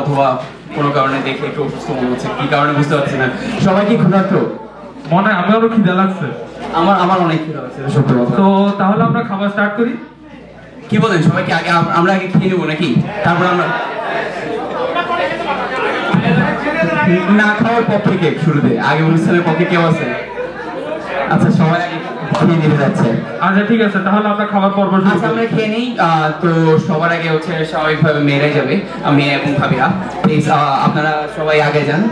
অথবা কোনো কারণে দেখে একটু অসুস্থ মনে হচ্ছে, কি কারণে বুঝতে পারছি না। সবাই কি ক্ষুধার্ত? মনে হয় আমারও খিদা লাগছে। আমার অনেক খিদা লাগছে, সত্যি কথা। তো তাহলে আমরা খাবার স্টার্ট করি। কি বলেন? সবাইকে আগে আমরা আগে খেয়ে নেবো নাকি? তারপর আমরা না খাওয়ার পক্ষে কে শুরুতে? আগে অনুষ্ঠানের পক্ষে কেউ আছে? আচ্ছা, সবাই আগে খেয়ে নিতে যাচ্ছে। আচ্ছা ঠিক আছে, তাহলে আমরা খাবার পর্ব শুরু আচ্ছা, আমরা খেয়ে নিই। তো সবার আগে হচ্ছে স্বাভাবিকভাবে মেয়েরাই যাবে, মেয়ে এবং ভাবিরা। প্লিজ আপনারা সবাই আগে যান।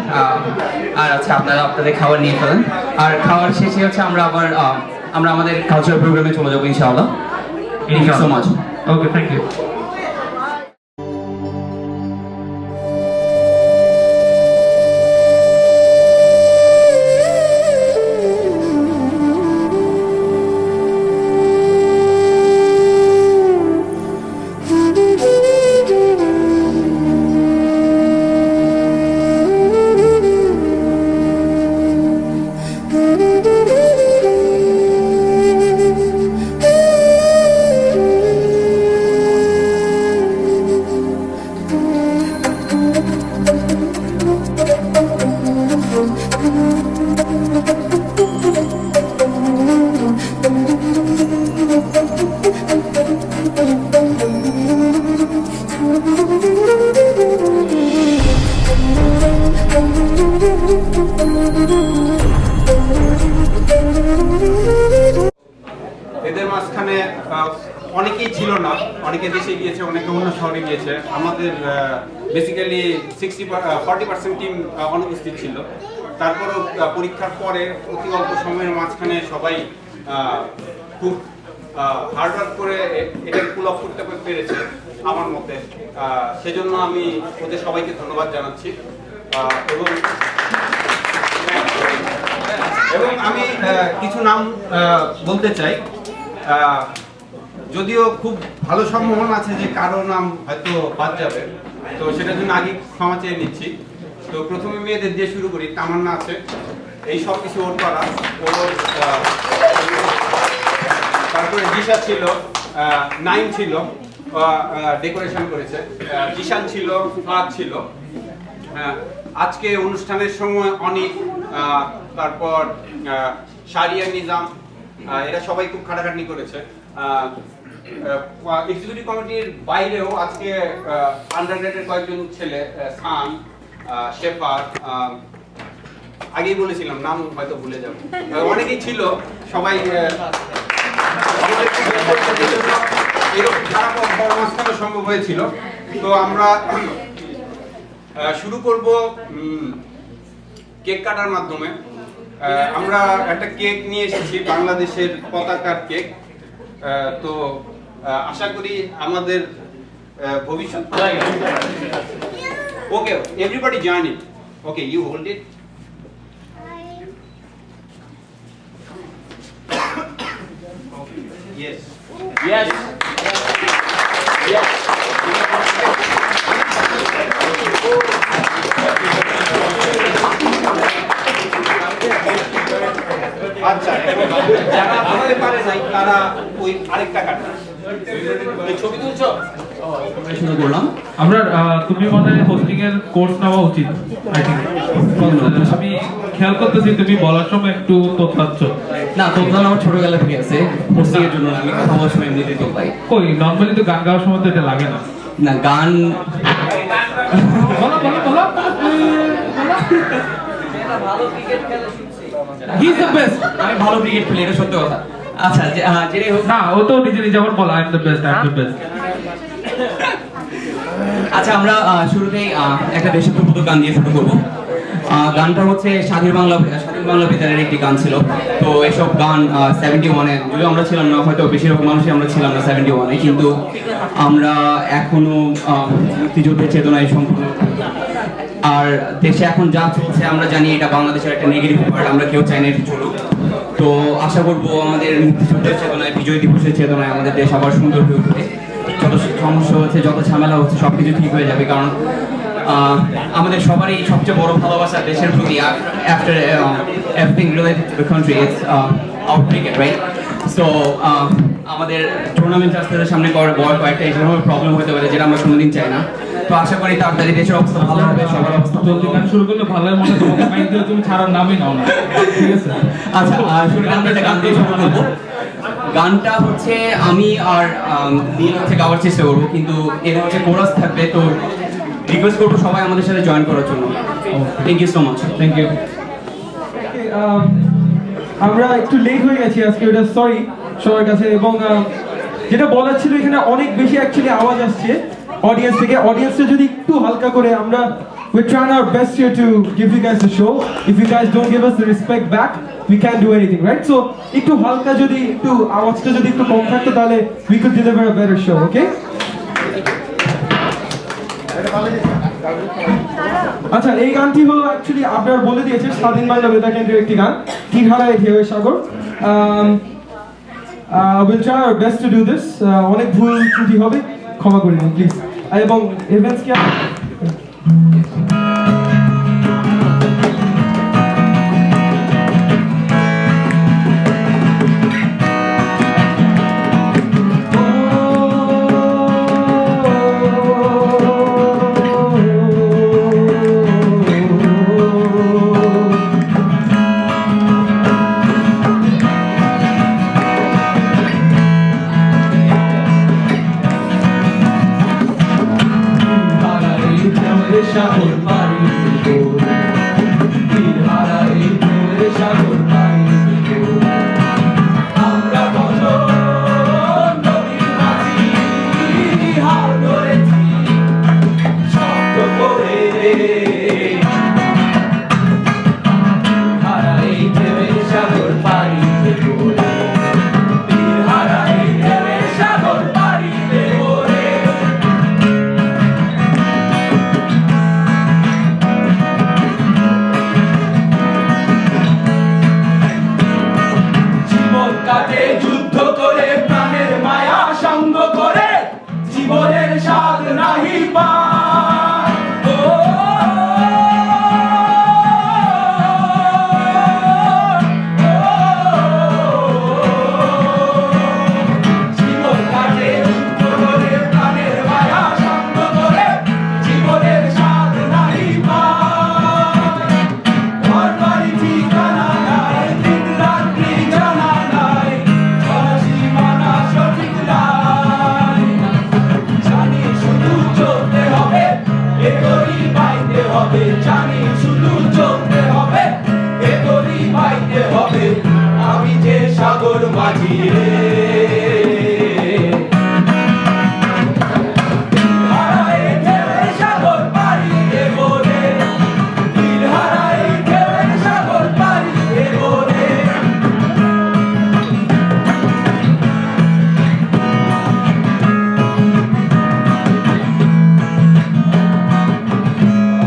আর আচ্ছা, আপনারা আপনাদের খাবার নিয়ে ফেলেন। আর খাওয়ার শেষে হচ্ছে আমরা আবার আমরা আমাদের কালচারাল প্রোগ্রামে চলে যাবো ইনশাআল্লাহ। Thank you so much. Okay, thank you. এদের মাঝখানে অনেকেই ছিল না, অনেকে দেশে গিয়েছে, অনেকে অন্য শহরে গিয়েছে। আমাদের বেসিক্যালি 40% টিম অনুপস্থিত ছিল। তারপরও পরীক্ষার পরে অতি অল্প সময়ের মাঝখানে সবাই খুব হার্ডওয়ার্ক করে এটা পুল অফ করতে পেরেছে আমার মতে। সেজন্য আমি ওদের সবাইকে ধন্যবাদ জানাচ্ছি। এবং আমি কিছু নাম বলতে চাই, যদিও খুব ভালো সম্ভাবনা আছে যে কারো নাম হয়তো বাদ যাবে, তো সেটার জন্য আগে ক্ষমা চেয়ে নিচ্ছি। তো প্রথমে মেয়েদের দিয়ে শুরু করি। তামান্না আছে, এই সব কিছু ওর করা। ওর তারপরে দিশা ছিল, নাইম ছিল, ডেকোরেশন করেছে, জিশান ছিল, ফাদ ছিল। আজকে অনুষ্ঠানের সময় অনেক, তারপর শারিয়া নিজাম, এরা সবাই খুব খাটাখাটনি করেছে। এক্সিকিউটিভ কমিটির বাইরেও আজকে আন্ডারগ্রেডের কয়েকজন ছেলে, সান, শেফার, আগেই বলেছিলাম, নাম হয়তো ভুলে যাব, অনেকেই ছিল। সবাই এরকম খারাপ মাঝখানে সম্ভব হয়েছিল। তো আমরা শুরু করব কেক কাটার মাধ্যমে। আমরা একটা কেক নিয়ে এসেছি, বাংলাদেশের পতাকার কেক। তো আশা করি আমাদের ভবিষ্যৎ। Okay, everybody join it. Okay, you hold it. Yes. Yes. Yes. আচ্ছা, যারা বলতে পারে নাই তারা ওই আরেকটা কাটবে। ছবি তুলছো? শুরু করলাম আমরা। তুমি মানে হোস্টিং এর কোর্স নেওয়া উচিত। আমি খেয়াল করতেছি তুমি বলার সময় একটু তোতলাচ্ছ। না, তোতলানো আমার ছোটবেলা থেকে আছে, হোস্টিং এর জন্য আমি কথা বলার সময় এমনিতেই তোতলাই। কই নরমালি তো গান গাওয়ার সময় তো এটা লাগে না। না, গান বলো বলো বলো। ভালো ক্রিকেট খেলা শিখছি। He is the best. আমি ভালো ক্রিকেট খেলি, এটা সত্য কথা। আচ্ছা, যেটাই হোক না, ও তো নিজে নিজে আবার বলে I am the best, I am the best. আচ্ছা, আমরা শুরুতেই একটা দেশাত্মবোধক গান দিয়ে শুরু করবো। গানটা হচ্ছে স্বাধীন বাংলা বেতারের একটি গান ছিল। তো এসব গান 71-এ, যদিও আমরা ছিলাম না, হয়তো বেশিরভাগ মানুষই আমরা ছিলাম না 71-এ, কিন্তু আমরা এখনো মুক্তিযুদ্ধের চেতনায় সম্পূর্ণ। আর দেশে এখন যা চলছে আমরা জানি এটা বাংলাদেশের একটা নেগেটিভ পার্ট, আমরা কেউ চাই না এটা চলুক। তো আশা করবো আমাদের মুক্তিযুদ্ধের চেতনায়, বিজয় দিবসের চেতনায় আমাদের দেশ আবার সুন্দর হয়ে উঠবে। যত সমস্যা হচ্ছে, যত ঝামেলা হচ্ছে, সবকিছু ঠিক হয়ে যাবে। কারণ আমাদের সবারই সবচেয়ে বড় ভালোবাসা দেশের প্রতি। After everything related to the country, it's hour cricket, right? So আমাদের টুর্নামেন্ট আসতে সামনে বড় কয়েকটা এরকম প্রবলেম হতে পারে, যেটা আমরা কোনোদিন চাই না। তো আশা করি তাড়াতাড়ি দেশের অবস্থা ভালো হবে, সবার অবস্থা। জলদি গান শুরু করলে ভালো হয়, মনে তোমাকে মাইক দিয়ে তুমি ছাড়ার নামই নাও না, ঠিক আছে? আচ্ছা, শুরুতে আমরা একটা গান দিয়ে শুরু করবো। গানটা হচ্ছে আমি আর নীল হচ্ছে গাওয়ার চেষ্টা করবো, কিন্তু এর হচ্ছে কোরাস থাকবে। তো রিকোয়েস্ট করবো সবাই আমাদের সাথে জয়েন করার জন্য। Thank you so much. Thank you. আমরা একটু লেট হয়ে গেছি আজকে, ওটা সরি সবার কাছে। এবং যেটা বলার ছিল, এখানে অনেক বেশি অ্যাকচুয়ালি আওয়াজ আসছে অডিয়েন্স থেকে। অডিয়েন্সটা যদি একটু হালকা করে, আমরা we're trying our best here to give you guys a show. If you guys don't give us the respect back, we can't do anything, right? So একটু হালকা, যদি একটু আওয়াজটা যদি একটু কম থাকতো, তাহলে we could deliver a better show, okay? আচ্ছা, এই গানটি হলো অ্যাকচুয়ালি আপনার বলে দিয়েছে স্বাধীন বাংলা বেতার কেন্দ্রের একটি গান, তীরহারায় ঢেউয়ের সাগর। we'll try our best to do this. অনেক ভুল ত্রুটি হবে, ক্ষমা করে দিন প্লিজ। এবং ইভেন্টস কি সাগর পাড়ি দেব, তীরহারায় ঢেউয়ের সাগর পাড়ি দেব। আমরা কত নদীর মাঝি হাল ধরেছি শব্দ করে, তীরহারায় ঢেউয়ের সাগর পাড়ি দেব, তীরহারায় ঢেউয়ের সাগর পাড়ি দেব রে। যুদ্ধ করে প্রাণের মায়া সঙ্গ করে, জীবনের স্বাদ নাহি পায়। জীবন কাটে যুদ্ধ করে প্রাণের মায়া সঙ্গ করে, জীবনের স্বাদ নাহি পায়। ঘর বাড়ি ঠিকানা নাই, দিন রাত্রি জানা নাই, সীমানা সঠিক নাই। জানি শুধু চলতে হবে, এতরি বাইতে হবে। জানি শুধু চলতে হবে, এতরি বাইতে হবে। আমি যে সাগর মাঝি রে, তীরহারায় ঢেউয়ের সাগর পাড়ি দেব রে, তীরহারায় ঢেউয়ের সাগর পাড়ি দেব রে।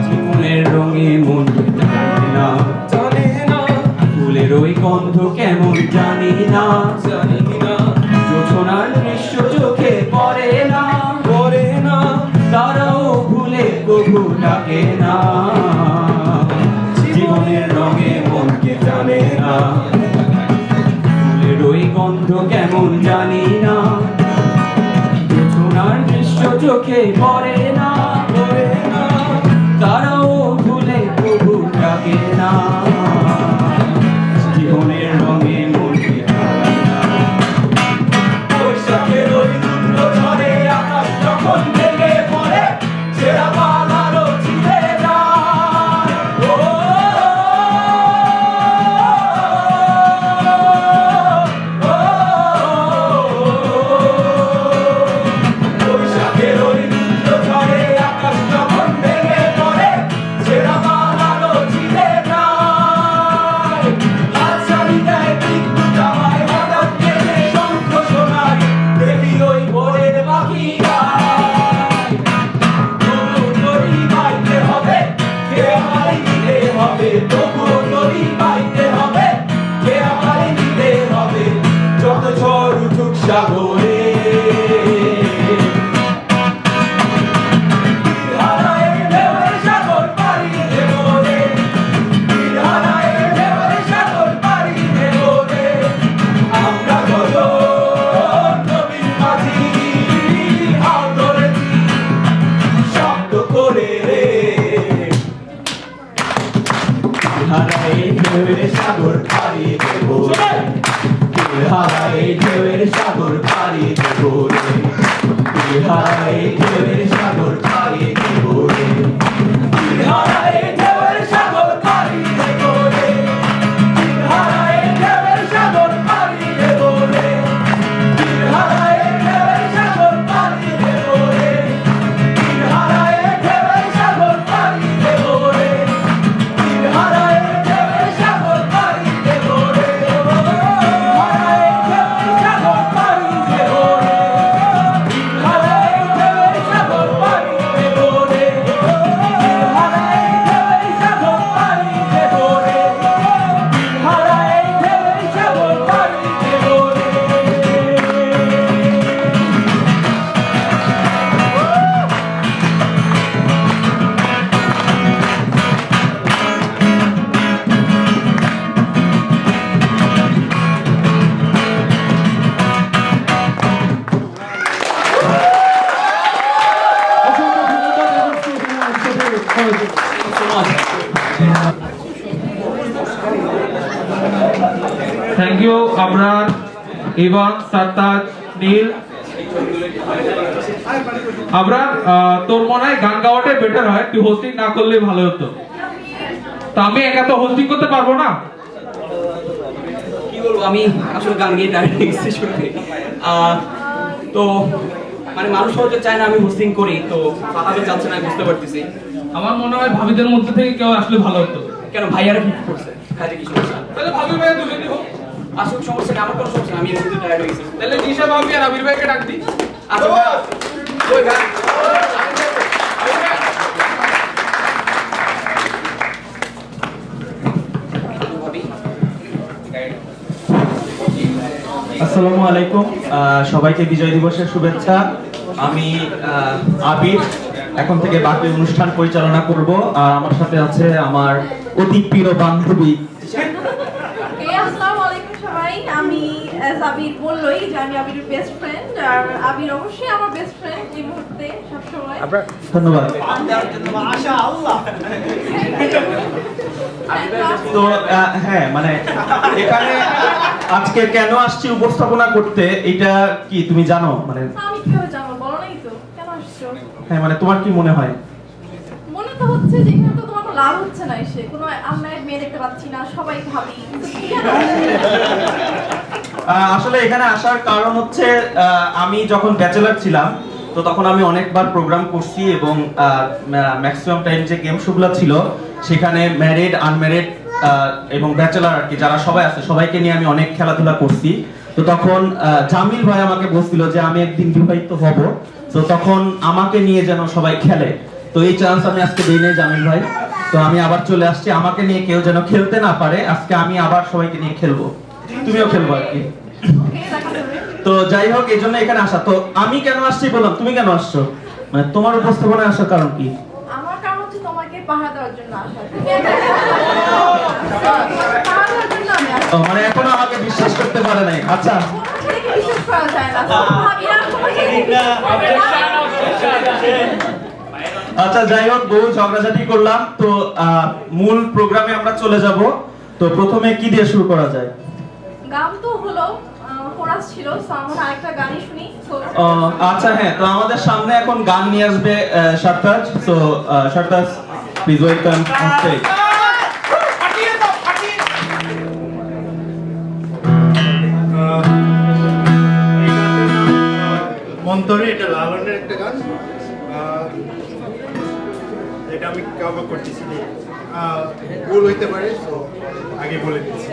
জীবনের রঙে মন জানে না, ফুলের ওই গন্ধ কেমন জানি না, জোছনার দৃশ্য চোখে পড়ে না, তারাও ভুলে কবু ডাকে না। জীবনের রঙে মনকে জানে না, ফুলের ওই গন্ধ কেমন জানি না, জোছনার দৃশ্য চোখে পড়ে না, তারাও ভুলে কবু ডাকে না। জীবনের রঙে মনকে জানে না। বৈশাখের ওই রুদ্র ঝড়ে আকাশ যখন ভেঙে পড়ে, ছেঁড়া পালারও ছিঁড়ে যায়। বৈশাখের করার জন্য। থ্যাংক ইউ আবরার, ইভান, সাত্তাজ, নীল। আবরার, তোর মনে হয় গান গাওয়াটাই বেটার হয়, তুই হোস্টিং না করলে ভালো হতো। তা আমি একা তো হোস্টিং করতে পারবো না। কি বলবো, আমি আসলে গান গিয়ে টায়ার্ড হয়ে গেছি শুনতে। তো মানে মানুষ হয়তো চায় না আমি হোস্টিং করি, তো ফাহাদও চাচ্ছে না, বুঝতে পারতেছি। আমার মনে হয় ভাবিদের মধ্যে থেকে কেউ আসলে ভালো হতো। কেন ভাইয়ারা কি করছে, খাইতে কি সমস্যা? তাহলে ভাবি ভাই দুজনই হোক। আসলে সমস্যা নেই, আমার কোনো সমস্যা নেই, আমি এমনিতে টায়ার্ড হয়ে গেছি। তাহলে নিশা ভাবি আর আবির ভাইকে ডাক দিই। আচ্ছা ভাইয়া, ওই গান আসসালামু আলাইকুম, সবাইকে বিজয় দিবসের শুভেচ্ছা। আমি আবির, এখন থেকে বাকি অনুষ্ঠান পরিচালনা করব। আর আমার সাথে আছে আমার অতি প্রিয় বান্ধবী। আসসালামু আলাইকুম সবাই। আমি আবির বললোই যে আমি আবিরের বেস্ট ফ্রেন্ড, আর আবির অবশ্যই আমার বেস্ট ফ্রেন্ড এই মুহূর্তে সবসময়। ধন্যবাদ। তো হ্যাঁ, মানে এখানে আজকে কেন আসছি উপস্থাপনা করতে, এটা কি তুমি জানো? মানে আমি কিভাবে জানবো, বলো নাই তো কেন আসছো? হ্যাঁ, মানে তোমার কি মনে হয়? মনে তো হচ্ছে যে এখানে তো তোমার কোনো লাভ হচ্ছে না, এসে কোনো আনম্যারিড মেয়ে দেখতে পাচ্ছি না, সবাই ভাবি কিন্তু কি জানো? আসলে এখানে আসার কারণ হচ্ছে আমি যখন ব্যাচেলার ছিলাম, তো তখন আমি অনেকবার প্রোগ্রাম করছি এবং ম্যাক্সিমাম টাইম যে গেম শোগুলো ছিল সেখানে ম্যারিড, আনম্যারিড এবং ব্যাচেলার আর কি যারা সবাই আছে সবাইকে নিয়ে আমি অনেক খেলাধুলা করছি। তো তখন জামিল ভাই আমাকে বলছিল যে আমি একদিন বিবাহিত হব, তো তখন আমাকে নিয়ে যেন সবাই খেলে। তো এই চান্স আমি আজকে দিই নাই জামিল ভাই, তো আমি আবার চলে আসছি। আমাকে নিয়ে কেউ যেন খেলতে না পারে, আজকে আমি আবার সবাইকে নিয়ে খেলবো, তুমিও খেলবো আর কি। ওকে, দেখা যাবে। তো যাই হোক, এই জন্য এখানে আসা। তো আমি কেন আসছি বললাম, তুমি কেন আসছো? মানে তোমার উপস্থাপনায় আসার কারণ কি? আমার কারণ হচ্ছে তোমাকে পাহারা দেওয়ার জন্য আসা। তুমি পাহারা দেওয়ার জন্য আমি আসছি। মানে এখনো আমাকে বিশ্বাস করতে পারে নাই। আচ্ছা, কোনো ছেলেকে বিশ্বাস করা যায় না। ভাবিরা কোনো ছেলেকে বিশ্বাস করে না। আচ্ছা, যাই হোক, বহু ঝগড়াঝাটি করলাম। তো মূল প্রোগ্রামে আমরা চলে যাব। তো প্রথমে কি দিয়ে শুরু করা যায়? গান তো হলো, কোরাস ছিল, সো আমরা আরেকটা গানই শুনি। আচ্ছা, হ্যাঁ, তো আমাদের সামনে এখন গান নিয়ে আসবে Sartaj. So Sartaj, please welcome on stage. মন্তরে, এটা লালনের একটা গান, এটা আমি কভার করতেছি। ভুল হইতে পারে, তো আগে বলে দিচ্ছি।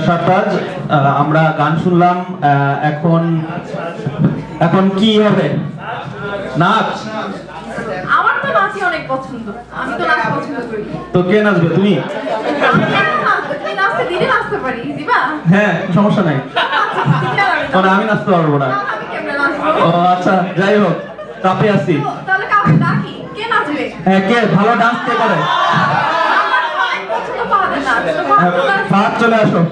সারতাজ, আমরা গান শুনলাম, এখন এখন কি হবে? নাচ? আমার তো নাচই অনেক পছন্দ, আমি তো নাচ পছন্দ করি। তো কে নাচবে? তুমি? আমি কেন নাচবো? তুমি নাচতে দিলে নাচতে পারি, দিবা? হ্যাঁ, সমস্যা নাই। মানে আমি নাচতে পারবো না। আমি কেমনে নাচবো? ও আচ্ছা, যাই হোক, চাপে আছি। তাহলে কাউকে ডাকি, কে নাচবে? হ্যাঁ, কে ভালো ডান্স কে করে? আমার অনেক পছন্দ ফাহাদের নাচ, তো ফাহাদ নাচ। ফাহাদ চলে আসো।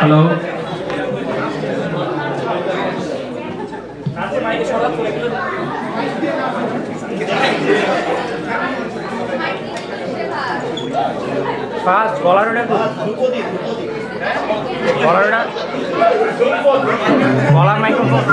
হ্যালো, ফার্স্ট বলারটা বলারটা বলার মাইক্রোফোন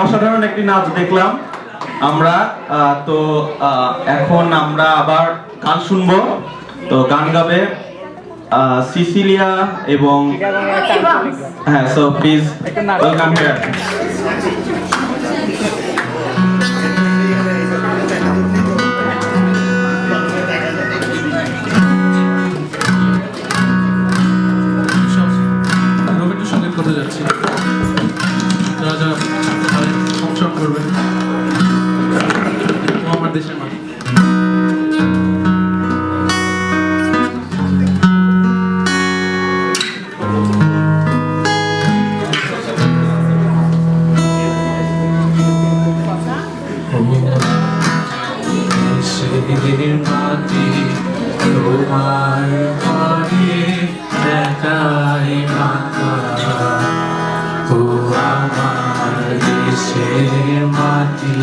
অসাধারণ একটি নাচ দেখলাম আমরা। তো এখন আমরা আবার গান শুনবো। তো গান গাবে সিসিলিয়া এবং হ্যাঁ, so please welcome here. Rabindra সঙ্গীত করতে যাচ্ছি, যারা যারা অংশগ্রহণ করবেন, ও আমার দেশের মাটি। মাটি তোমার ঘরে দেখাই মাথা, ও আমার দেশের মাটি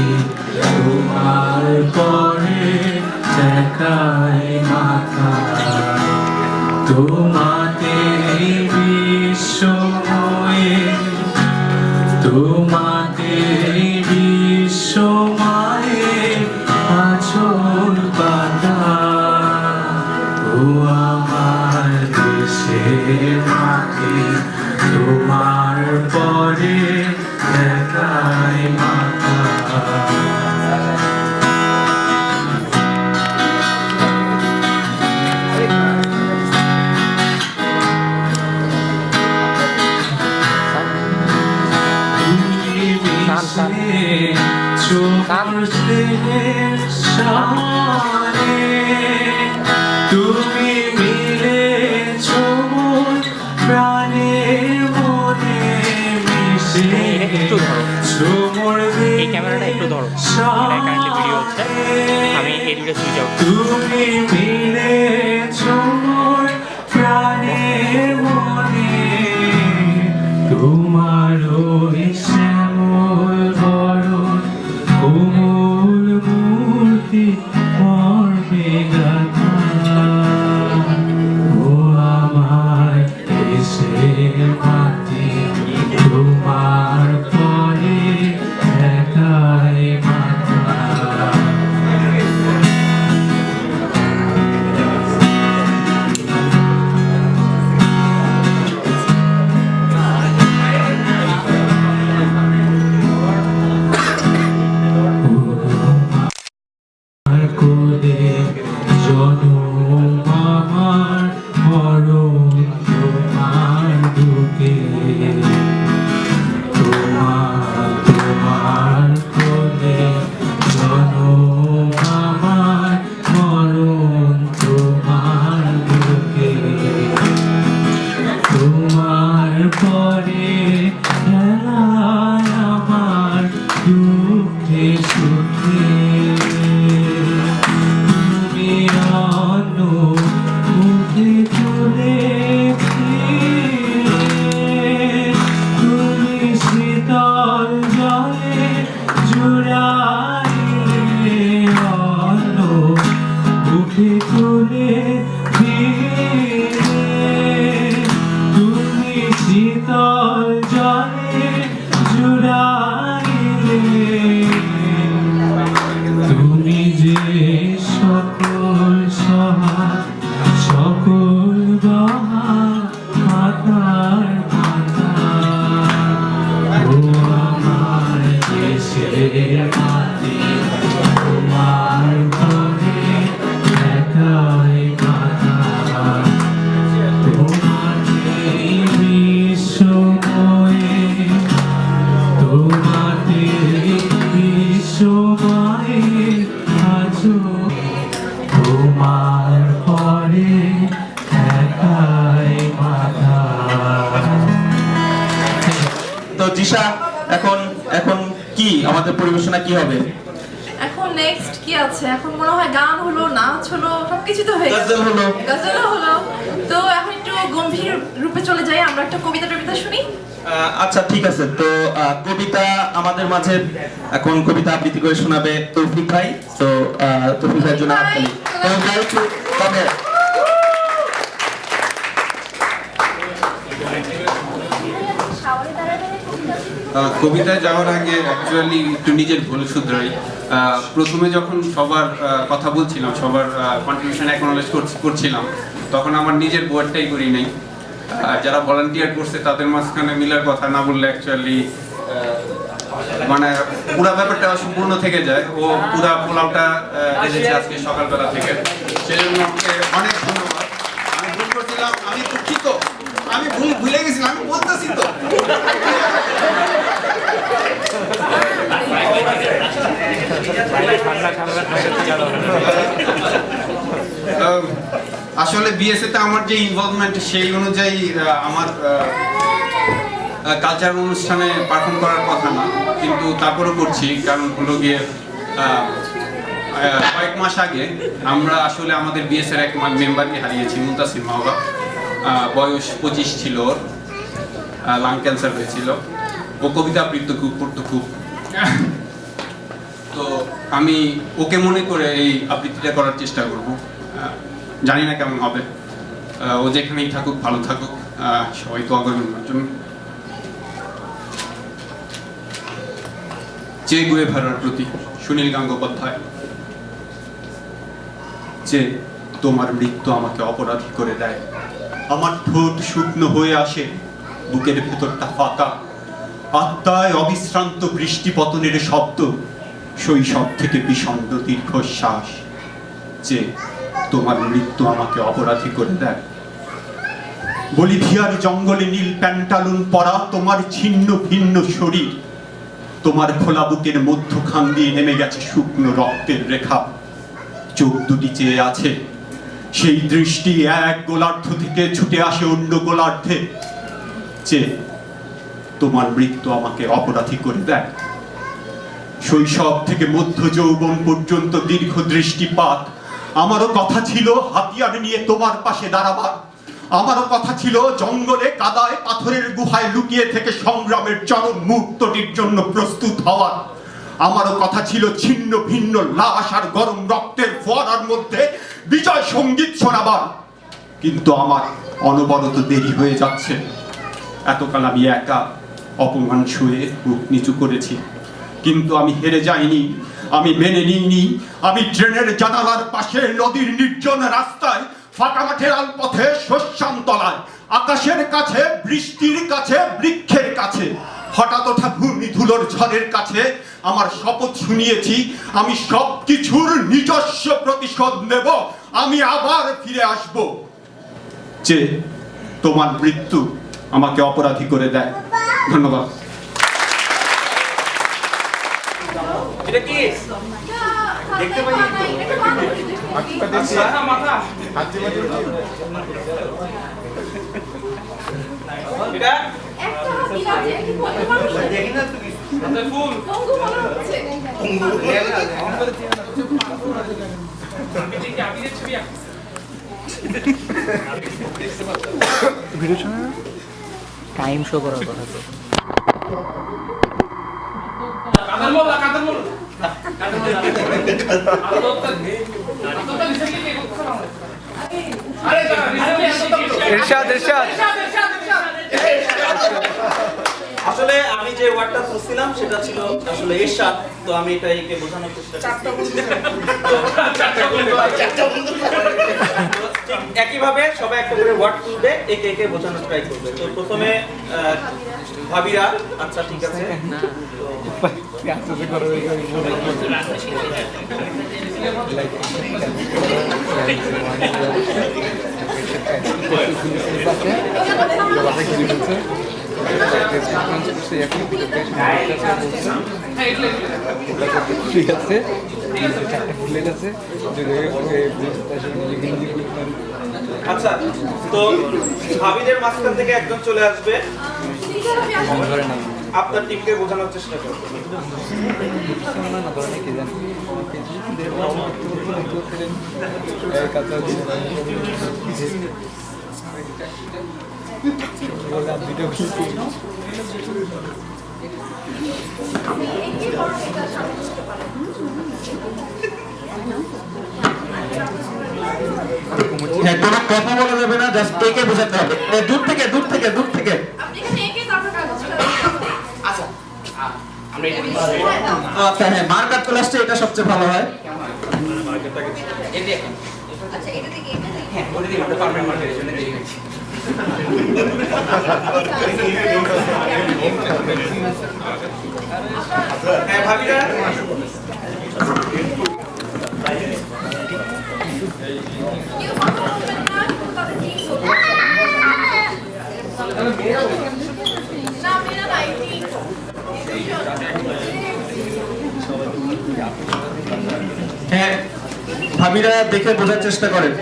তোমার পরে দেখাই মাথা। তোমাতে বিশ্বময়ে, তোমাতে বিশ্বময়ে আচল পাতা। পরে একাই মাথা তুমি মিলেছ মোর প্রাণের মনে মিশে মোর এই ক্যামেরাটা একটু ধরো, এটা কারেন্টলি ভিডিও হচ্ছে, আমি এডিটে সুইচ আউট। তুমি মিলেছ মোর প্রাণের মনে তোমার ওই শ্যামল বরণ কোমল মূর্তি মর্মে গাথা ও আমার দেশের মাটি তোমার পরে একাই মাথা কোলে জনম আমার মরণ তোমার বুকে তোমার কোলে জনম আমার মরণ তোমার বুকে তোমার পরে খেলায় আমার দুঃখে সুখে তুমি অন্য মুখে চলেছি তুমি শীতল জলে জুড়াইলে অন্য মুখে তুলে দিলে তুমি শীতল জলে জুড়াইলে তুমি যে সকল সহায় সকল বাহা মাতার মাতা ও আমার দেশের মাটি তোমার ঘরে একাই মাতা তোমাকে বিশ্বময়ে তোমাতে বিশ্বময়ে আছো তোমার পরে একাই মাথা। তো জিশা এখন এখন কি আমাদের পরিবেশনা কি হবে? এখন নেক্সট কি আছে? এখন মনে হয় গান হলো, নাচ হলো, সবকিছু তো হয়ে গেছে। গজল হলো। গজলও হলো। তো এখন একটু গম্ভীর রূপে চলে যাই, আমরা একটা কবিতা শুনি। আচ্ছা ঠিক আছে, তো কবিতা আমাদের মাঝে এখন কবিতা আবৃত্তি করে শোনাবে তৌফিক ভাই। তো তৌফিক ভাইয়ের জন্য হাততালি। তো ভাই একটু তবে কবিতায় যাওয়ার আগে অ্যাকচুয়ালি একটু নিজের ভুল শুধরাই। প্রথমে যখন সবার কথা বলছিলাম, সবার কন্ট্রিবিউশন অ্যাকনোলেজ করছিলাম, তখন আমার নিজের বোর্ডটাই করি নাই। যারা ভলান্টিয়ার করছে তাদের মাঝখানে মিলার কথা না বললে অ্যাকচুয়ালি মানে পুরো ব্যাপারটা অসম্পূর্ণ থেকে যায়। ও পুরা পোলাওটা রেখেছে আজকে সকালবেলা থেকে, সেজন্য আমাকে অনেক ধন্যবাদ। আমি ভুল করছিলাম, আমি দুঃখিত, আমি ভুলে গেছিলাম, আমি বলতেছি তো। আসলে বিএসএ তে আমার যে ইনভলভমেন্ট সেই অনুযায়ী আমার কালচার অনুষ্ঠানে পারফর্ম করার কথা না, কিন্তু তারপরও করছি। কারণ হলো গিয়ে কয়েক মাস আগে আমরা আসলে আমাদের বিএসএর এক মেম্বারকে হারিয়েছি, মুনতাসির মাওলা। বয়স 25 ছিল, ওর লাং ক্যান্সার হয়েছিল। ও কবিতা আবৃত্তি করতো খুব। তো আমি ওকে মনে করে এই আবৃত্তিটা করার চেষ্টা করব। জানি না কেমন হবে, ও যেখানেই থাকুক ভালো থাকুক, সবাই তো অগরণের জন্য। চে গুয়েভারার প্রতি, সুনীল গঙ্গোপাধ্যায়। যে তোমার মৃত্যু আমাকে অপরাধী করে দেয়, আমার ঠোঁট শুকনো হয়ে আসে, বুকের ভেতরটা ফাঁকা, আত্মায় অবিশ্রান্ত বৃষ্টি পতনের শব্দ, শৈশব থেকে বিষণ্ণ দীর্ঘশ্বাস, যে তোমার মৃত্যু আমাকে অপরাধী করে দেয়। বলিভিয়ার জঙ্গলে নীল প্যান্টালুন পরা তোমার ছিন্ন ভিন্ন শরীর, তোমার খোলা বুকের মধ্যখান দিয়ে নেমে গেছে শুকনো রক্তের রেখা। চোখ দুটি চেয়ে আছে, সেই দৃষ্টি এক গোলার্ধ থেকে ছুটে আসে অন্য গোলার্ধে, যে তোমার মৃত্যু আমাকে অপরাধী করে দেয়। শৈশব থেকে মধ্য যৌবন পর্যন্ত দীর্ঘ দৃষ্টিপাত। আমারও কথা ছিল হাতিয়ার নিয়ে তোমার পাশে দাঁড়াবার, আমারও কথা ছিল জঙ্গলে কাদায় পাথরের গুহায় লুকিয়ে থেকে সংগ্রামের চরম মুহূর্তটির জন্য প্রস্তুত হওয়ার, আমারও কথা ছিল ছিন্ন ভিন্ন লাশ আর গরম রক্তের ফোয়ারার মধ্যে বিজয় সঙ্গীত শোনাবার। কিন্তু আমার অনবরত দেরি হয়ে যাচ্ছে। এতকাল আমি একা অপমান শুয়ে বুক নিচু করেছি, কিন্তু আমি হেরে যাইনি, আমি মেনে নিইনি। আমি ট্রেনের জানালার পাশে, নদীর নির্জন রাস্তায়, ফাঁকা মাঠের আলপথে, শস্যান্তলায়, আকাশের কাছে, বৃষ্টির কাছে, বৃক্ষের কাছে, হঠাৎ ওঠা ভূমি ধুলোর ঝড়ের কাছে আমার শপথ শুনিয়েছি, আমি সব কিছুর নিজস্ব প্রতিশোধ নেব, আমি আবার ফিরে আসব। যে তোমার মৃত্যু আমাকে অপরাধী করে দেয়। ধন্যবাদ। এটা কি দেখতে পাই এটা টাইম শো করার কথা তো। আসলে আমি যে ওয়ার্ডটা খুঁজছিলাম সেটা ছিল আসলে ইরশাদ, তো আমি এটা একে বোঝানোর চেষ্টা করছি। ঠিক একইভাবে সবাই একটা করে ওয়ার্ড তুলবে, একে একে বোঝানোর ট্রাই করবে। তো প্রথমে ভাবিরা, আচ্ছা ঠিক আছে, আচ্ছা তো ভাবিদের মাঝখান থেকে একজন চলে আসবে, আপনার টিমকে বোঝানোর চেষ্টা করবে। হ্যাঁ, কোনো কথা বলা যাবে না, জাস্ট একে বোঝাতে হবে। দূর থেকে দূর থেকে দূর থেকে। আচ্ছা হ্যাঁ, মার্কার ক্লাসটা এটা সবচেয়ে ভালো হয়। হ্যাঁ ভাবিরা, হ্যাঁ ভাবিরা দেখে বোঝার চেষ্টা করেন।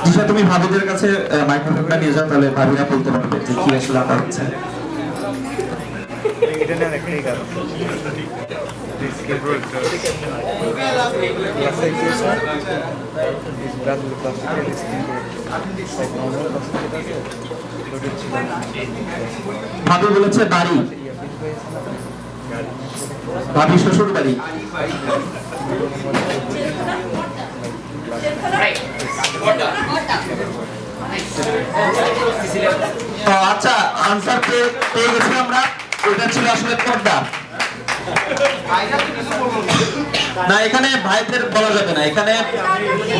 আচ্ছা তুমি ভাবিদের কাছে মাইক্রোফোনটা নিয়ে যাও, তাহলে ভাবিরা বলতে পারবে যে কি আসলে আঁকা হচ্ছে। ভাবি বলেছে বাড়ি, ভাবি শ্বশুর বাড়ি। আচ্ছা আনসার পেয়ে গেছি আমরা, এটা ছিল আসলে পর্দা। না, এখানে ভাইদের বলা যাবে না। এখানে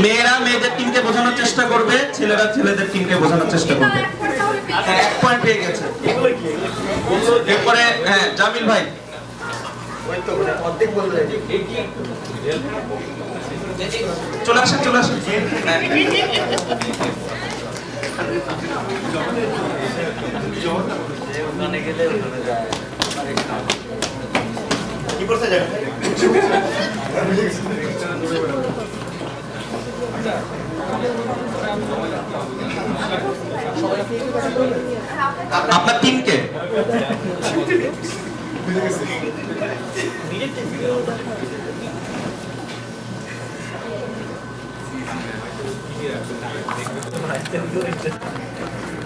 মেয়েরা মেয়েদের টিমকে বোঝানোর চেষ্টা করবে, ছেলেরা ছেলেদের টিমকে বোঝানোর চেষ্টা করবে। হ্যাঁ, 1 পয়েন্ট পেয়ে গেছে। এরপরে হ্যাঁ, জামিল ভাই। চলে আসেন, চলে আসেন। হ্যাঁ। কি করতে যাবে আপনার টিমকে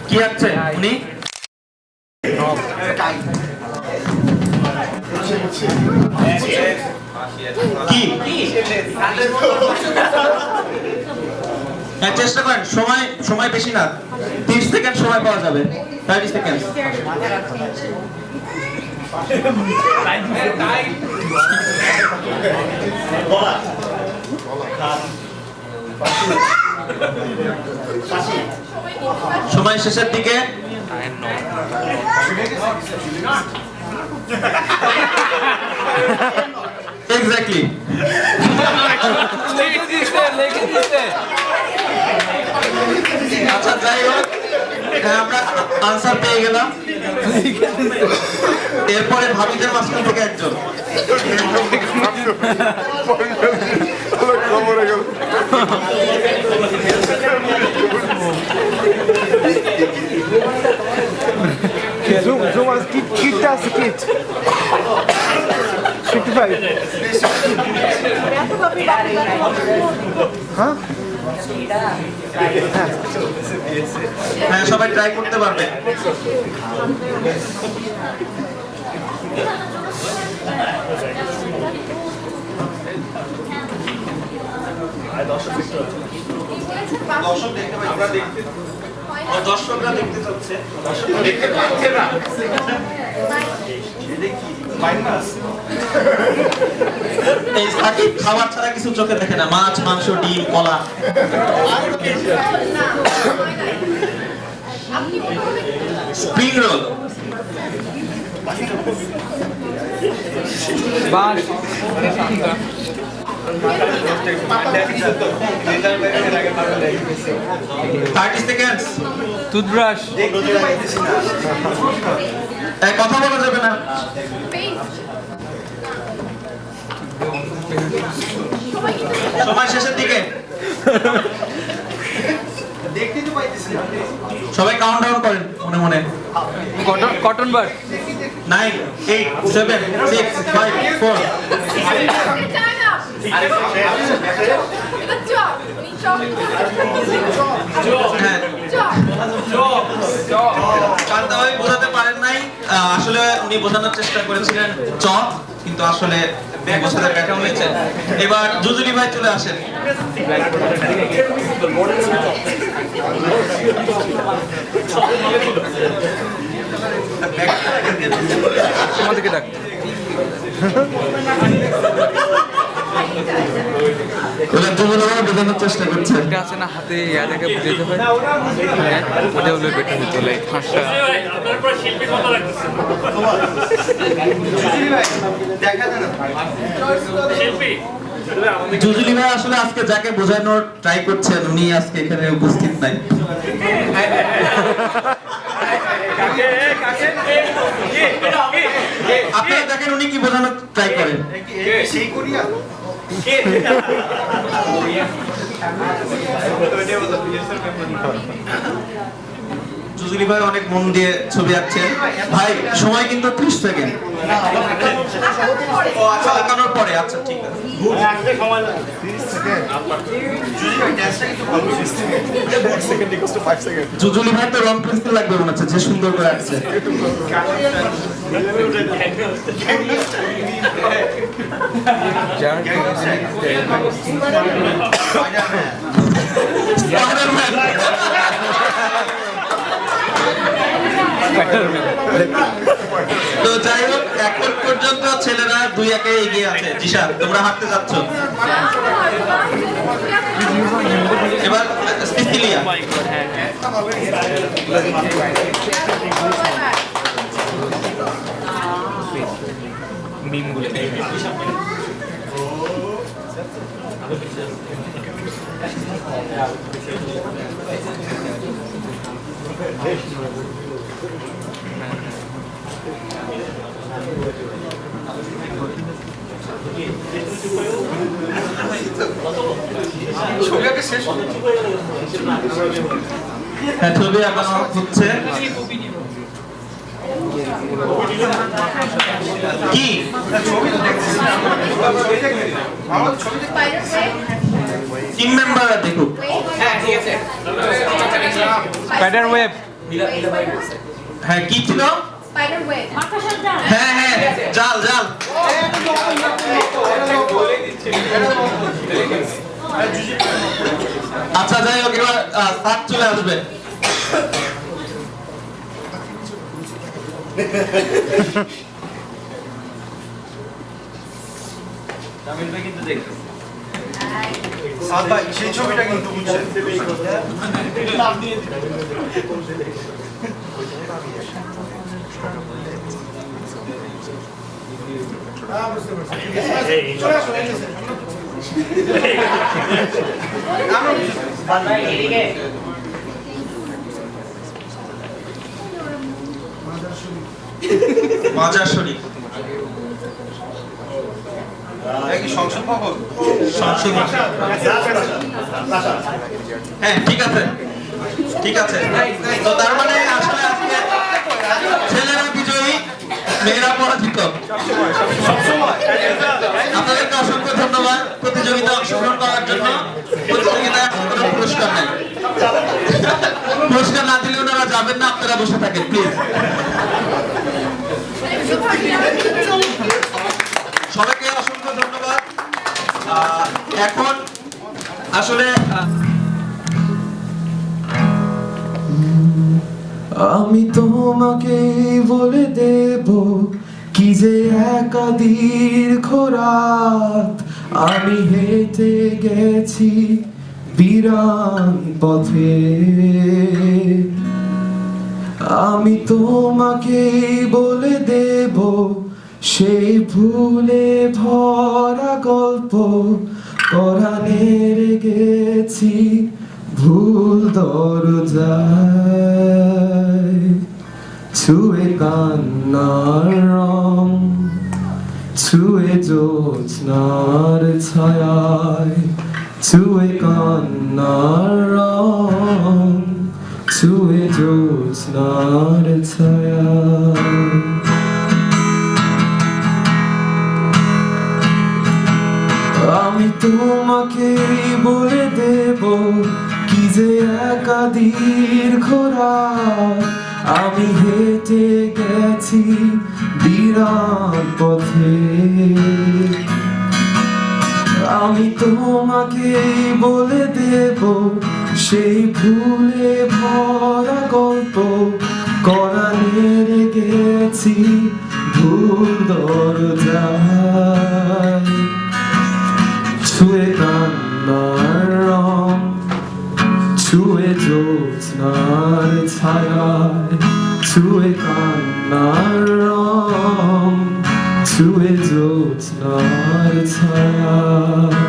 কি আছে উনি কি হ্যাঁ, চেষ্টা করেন। সময় বেশি না, 30 সেকেন্ড সময় পাওয়া যাবে। 30 সেকেন্ড। সময় শেষের দিকে। এক্স্যাক্টলি। আচ্ছা, যাই হোক, আমরা আনসার পেয়ে গেলাম। এরপরে ভাবিদের মাঝখান থেকে একজন। হ্যাঁ, সবাই ট্রাই করতে পারবে। দর্শকরা দেখতে চাচ্ছে, দেখতে পাচ্ছে না। এই সাকিব খাবার ছাড়া কিছু চোখে দেখে না, মাছ, মাংস, ডিম, কলা। Spring roll. বাস। 30 সেকেন্ড। টুথব্রাশ। কথা বলা যাবে না। সময় শেষের দিকে। সবাই কাউন্ট ডাউন করেন মনে মনে। কটন বার। 9 8 7 6 5 4। কান্তাভাই বোঝাতে পারেন নাই, আসলে উনি বোঝানোর চেষ্টা করেছিলেন চ, কিন্তু আসলে বোঝাতে ব্যাখ্যা হয়েছে। এবার জুজুলি ভাই চলে আসেন। আমাদেরকে ডাক। বোঝানোর চেষ্টা করছে। আছে না হাতে ইয়াদেরকে বুঝাতে হয়, ওটা হলে বেটার হতো। লাইক হাসটা জুজুলি ভাই আসলে আজকে যাকে বোঝানোর ট্রাই করছেন উনি আজকে এখানে উপস্থিত নাই। আপনারা দেখেন উনি কি বোঝানোর ট্রাই করেন। জুজুলি ভাই অনেক মন দিয়ে ছবি আঁকছেন। ভাই সময় কিন্তু 30 সেকেন্ড। আচ্ছা, আঁকানোর পরে। আচ্ছা, ঠিক আছে। জুজুলি ভাই তো রং পেন্সিল লাগবে মনে হচ্ছে, যে সুন্দর করে আঁকছে। স্পাইডারম্যান। তো যাই হোক, এখন পর্যন্ত ছেলেরা 2-1 এগিয়ে আছে। জিশান, তোমরা হাঁটতে যাচ্ছ। এবার সিসিলিয়া। মিমগুলো হ্যাঁ, ছবি আঁকানো হচ্ছে। কি টিম মেম্বাররা দেখুক। Spider web. হ্যাঁ, কি ছিল? হ্যাঁ হ্যাঁ, জাল জাল। আচ্ছা, যাই হোক, এবার সাত চলে আসবে। সেই ছবিটা কিন্তু বুঝছেন। মাজার শরীফ। সংসদ ভবন। হ্যাঁ, ঠিক আছে ঠিক আছে। তো তার মানে আসলে আজকে ছেলেরা বিজয়ী, মেয়েরা পরাজিত। আপনাদেরকে অসংখ্য ধন্যবাদ প্রতিযোগিতায় অংশগ্রহণ করার জন্য। প্রতিযোগিতায় কোনো পুরস্কার নেই, পুরস্কার না দিলে ওনারা যাবেন না। আপনারা বসে থাকেন প্লিজ। সবাইকে অসংখ্য ধন্যবাদ। এখন আসলে আমি তোমাকে বলে দেব কি যে একা দীর্ঘ রাত আমি হেঁটে গেছি বিরান পথে। আমি তোমাকে বলে দেব সেই ভুলে ভরা গল্প কোরআনের গেছি ভুল দরজায়। ছুঁয়ে কান্নার রং, ছুঁয়ে জ্যোৎস্নার ছায়ায়, ছুঁয়ে কান্নার রং, ছুঁয়ে জ্যোৎস্নার ছায়ায়। আমি তোমাকে বলে দেব কি যে একা দীর্ঘ রাত আমি হেঁটে গেছি বিরান পথে। আমি তোমাকে বলে দেব সেই ভুলে ভরা গল্প কোরআনের গেছি ভুল দরজায়। ছুঁয়ে কান্নার রং, ছুঁয়ে জ্যোৎস্নার ছায়ায়, ছুঁয়ে কান্নার রং, ছুঁয়ে জ্যোৎস্নার ছায়ায়।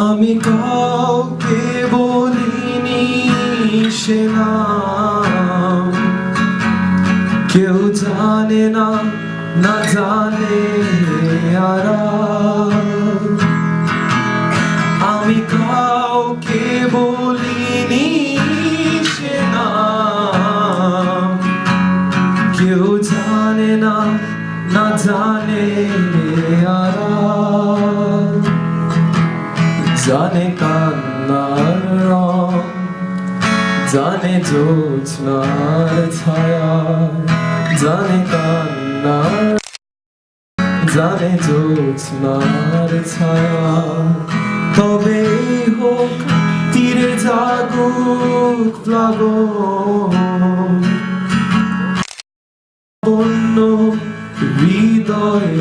আমি কাউকে বলিনি সে নাম, কেউ জানে না, না জানে আর। আমি কাউকে বলিনি সে নাম, কেউ জানে না, না জানে জানে জ্যোৎস্নার ছায়া, জানে কান্নার, জানে জ্যোৎস্নার ছায়া। তবে হোক তীরে জাগুক প্লাবন, বন্য হৃদয়ে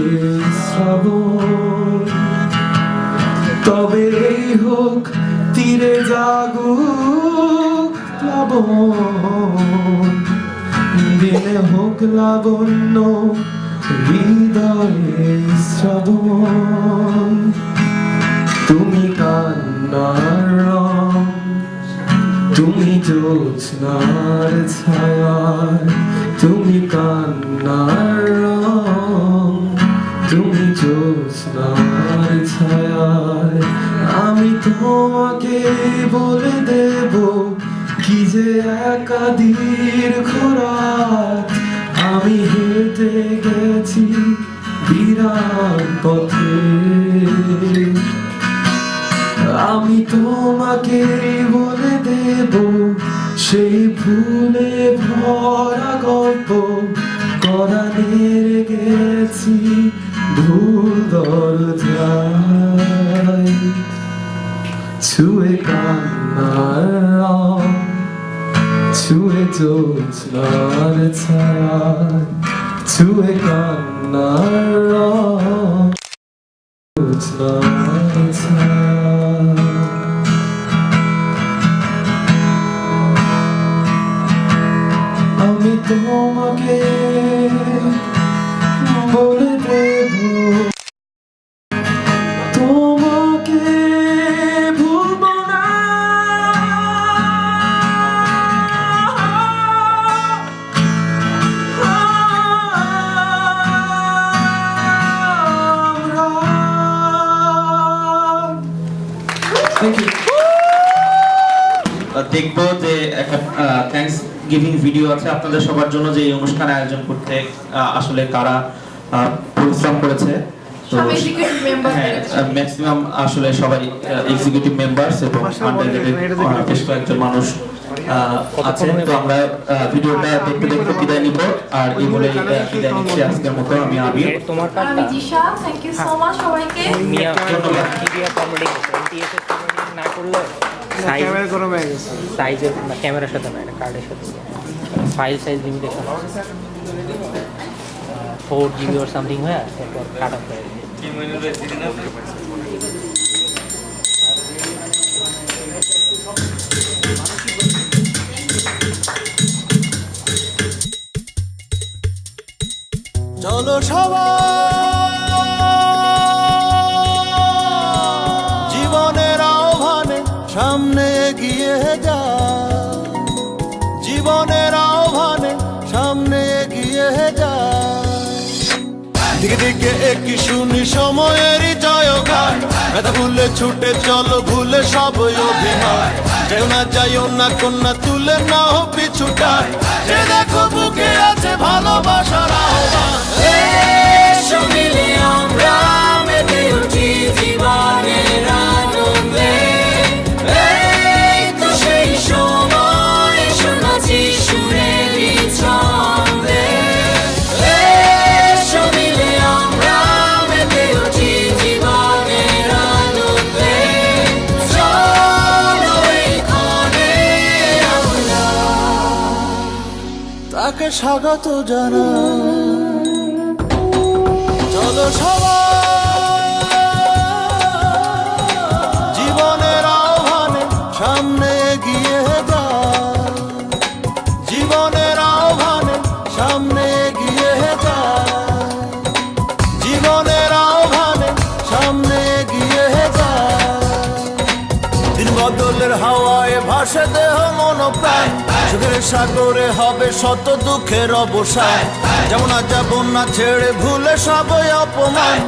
শ্রাবণ। তবে হোক তীরে জাগুক প্লাবন, দিনে হোক লাবণ্য হৃদয়ে শ্রাবণ। তুমি কান্নার রং, তুমি জ্যোৎস্নার ছায়া, তুমি কান্নার রং, তুমি জ্যোৎস্নার ছায়া। আমি তোমাকে বলে দেব কি যে একা দীর্ঘ রাত, আমি হেঁটে গেছি বিরাট পথে। আমি তোমাকে বলে দেব সেই ভুলে ভরা গল্প, করানের গেছি ভুল দরজায়। ছুঁয়ে কান্নার রং, ছুঁয়ে জ্যোৎস্নার ছায়া, ছুঁয়ে কান্নার রং, জ্যোৎস্নার ছায়া। আমি তোমাকে বলে দেব, তোমাকে ভুলব না। দেখবো যে একটা থ্যাঙ্কস গিভিং ভিডিও আছে আপনাদের সবার জন্য, যে এই অনুষ্ঠান আয়োজন করতে আসলে কারা পরিশ্রম করেছে। তো ম্যাক্সিমাম আসলে সবাই এক্সিকিউটিভ মেম্বারস এবং বেশ কয়েকজন মানুষ আছে। তো আমরা ভিডিওটা দেখতে দেখতে বিদায় নিব, আর এই বলে বিদায় নিচ্ছি আজকের মতো। আমি আবির, আমি জিশা। থ্যাংক ইউ সো মাচ সবাইকে। ধন্যবাদ। মিডিয়া কমেডি এনটিএস কমেডি না করলে ক্যামেরা গরম হয়ে গেছে, সাইজের না, ক্যামেরার সাথে না, এটা কার্ডের সাথে। File size limitation 4 GB or something হয়ে তারপর কাট অফ হয়ে যায়। চলো সবাই জীবনের আহ্বানে সামনে এগিয়ে যা, জীবনের আহ্বানে সামনে এগিয়ে যা। দিকে দিকে একই শুনি সময়েরই জয়গান, ব্যথা ভুলে ছুটে চলো ভুলে সব অভিমান। যেও না যাইও না কন্যা তুলে নাও পিছুটান, যে দেখো বুকে আছে ভালোবাসার আহ্বান। এসো মিলে আমরা মেতে উঠি জীবনের আনন্দে, এই তো সেই সময় শোনাচ্ছি সুরেরই ছন্দে। এসো মিলে আমরা মেতে উঠি জীবনের আনন্দে, চলো এইখানে আমরা তাকে স্বাগত জানাই। চলো সবাই জীবনের আহ্বানে সামনে এগিয়ে যা, জীবনের আহ্বানে সামনে এগিয়ে যা, জীবনের আহ্বানে সামনে এগিয়ে যা। দিন বদলের হাওয়ায় ভাসে দেহ মন প্রাণ, সুখের সাগরে হবে শত দুঃখের অবসান। যেমন না যাব না ছেড়ে ভুলে সবই অপমান,